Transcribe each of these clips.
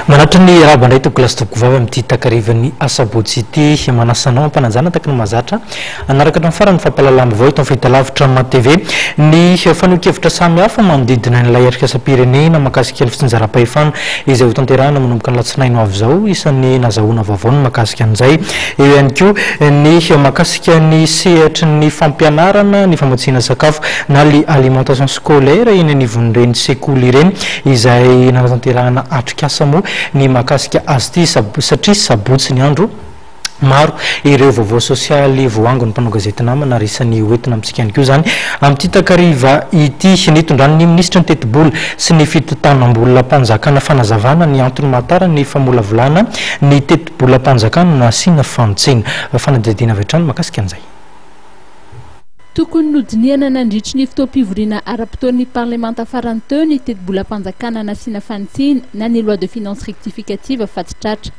Manatry raha bandray toko lasy toko vavy amin'ity takarivany asabotsy ity manasanao ampananjana taky ny mazatra anaraka ny farany fampalalana vao itony fahitalavitra amin'ny TV ny fanehoan-kevitra samy hafa manodidina ny laherika asa-pirenena mahakasika ny fitsinjaram-pahefana izay ho tanterahana manomboka ny latsinainy avy zao isan'ny nazahoana vaovao ny mahakasika an'izay eo ihany koa ny mahakasika ny sehatry ny fampianarana ny famatsiana sakafo na ny alimentation scolaire eny anivon'ny reny sekoly ireny izay natanterahana atrikasa moa ny mahakasika azy ity satria sabotsy ny andro maro ireo vaovao sosialy voango ny mpanao gazety namana ary isan'ny hoentina amintsika ihany koa zany amin'ity takariva ity nitondrany ministra ny tetibola sy ny fitotanam-bola mpanjakana fanazavana ny antony mahatara ny famolavolana ny tetibola mpanjakana na asiana fantsina fanadihadiana avy hatrany mahakasika an'izay tokony nodiniana nandritry ny fotoam-pivoriana ara-potoan'ny parlemanta farany teo ny tetibola mpanjakana nasiana fantsina na ny loi de finance rectificative fatsitratra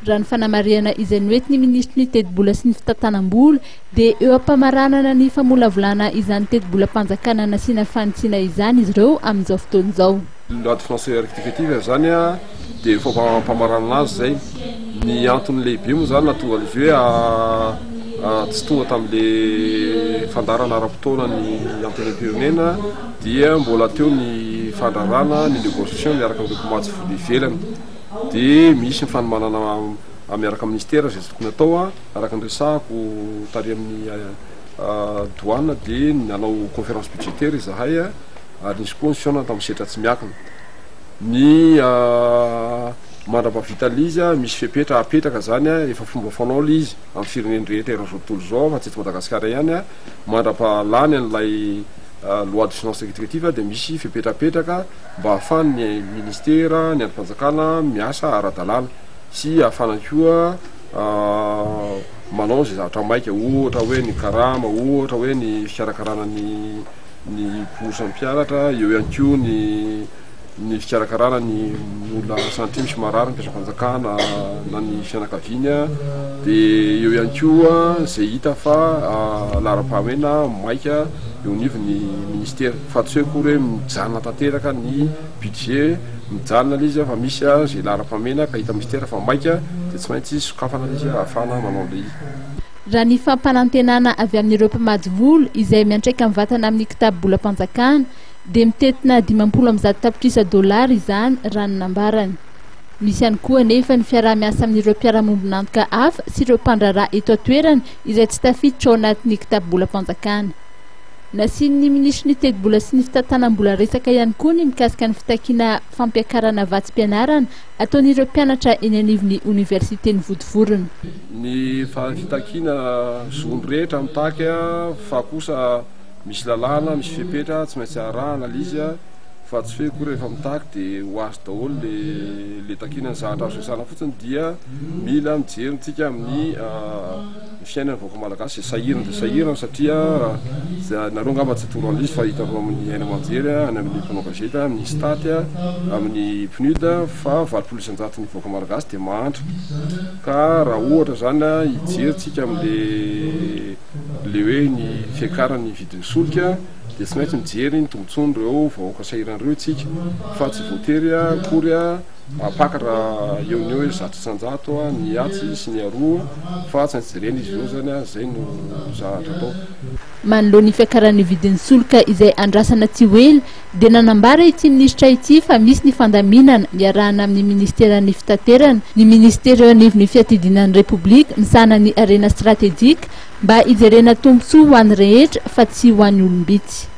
raha ny fanamariana izay noentiny ministry ny tetibola sy ny fitantanam-bola dia eo ampamaranana ny famolavolana izany tetibola mpanjakana nasiana fantsina izany izy ireo amin'izao fotoan'izao. Loi de finance rectificative zany a dia efa ampamaranana azy zay ny antony lehibe moa zany natonga izy hoe tsy tonga tamin'le fandarana ara-potoana ny antenam-pirenena dia mbola teo ny fandarana ny négociation miaraka amin'ny diplomaty vola ivelany dia misy ny fanomanana miaraka ministera zay tokony atao araka ny resahako tary amin'ny douane dia nanao conférence budgétaire izahay ary nisy koa ny fiona tamin'ny setra tsy miakina ny mandrapavita lizy misy fepetra apetraka zany efa fomba fanao le izy amin'ny fireneny rehetra eran'izao tontolo zao fa tsy eto Madagasikara ihany mandrapalany an'ilay loi de finance rectificative dia misy fepetrapetraka mba ahafahany ministera ny antom-panjakana miasa ara-dalàna sy ahafahana koa manao zay zavatra maika ohatra hoe ny karama ohatra hoe ny fikarakarana ny bourse mpianatra eo ihany koa ny fikarakarana ny olona sanatria misy marary mpiasa-panjakana na ny fianakaviana dia eo ihany koa zay hita fa lara-pahamena maika eo anivon'ny ministera fa tsy hoe koa hoe mijanona tanteraka ny budget mijanona le izy fa misy zay lara-pahamena ka hita ministera fa maika dia tsy maintsy sokafana le izy ahafahana manao le izy. Raha ny fampanantenana avy amin'ireo mpamady vola izay miantraika mivatana amin'ny kitabobola mpanjakana dia mitetina 50 tapitrisa dolary izany raha ny nambarany. Misy ihany koa nefa ny fiaraha-miasa amin'ireo mpiara-mombonantoka hafa sy ireo mpandraraha eto an-toerana izay tsy tafiditra ao anatin'ny kitabobola mpanjakana. Nasian'ny ministry ny tetibola sy ny fitantanam-bola resaka ihany koa ny mikasika ny fitakiana fampiakarana vatsim-pianarana ataon'ireo mpianatra eny anivon'ny université ny vodivorona. Ny fitakiana zony rehetra mitaky fa kosa misy lalàna misy fepetra tsy maintsy arahana lizy fa tsy hoe koa rehefa mitaky dia ho azy daholo le takiana ny zahatra azo resana fotsiny dia mila mijeryntsika amin'ny fiainana vahoaka malagasy sahirana satria nareo ngamba tsy atoro an'izy fa hitanao amin'ny aina aman-jery any amin'ny mpanao gazety amin'ny staty amin'ny PNUD fa 20% ny vahoaka malagasy dia mahantra ka raha ohatra zany hijeryntsika amin'le hoe ny fiakarany vidin'ny solika dia tsy maintsy mijery ny tombontsoany ireo vahoaka sahiran'ireo itsika fa tsy voatery akory apakatra eo ny eo zato isan-jato ny atsy sy ny aroa fa tsy maintsy jerena izy eo zany zay no zahatra atao. Manoloana ny fiakaran'ny vidin'ny solika izay andrasana tsy hoely dia nanambara ity ministra ity fa misy ny fandaminana miarahana amin'ny ministeran'ny fitaterana ny ministera eo anivon'ny fiatidinan'ny repoblika misahana ny arena stratégique mba hijerena tombontsoa ho an'ny rehetra fa tsy ho an'ny olombitsy.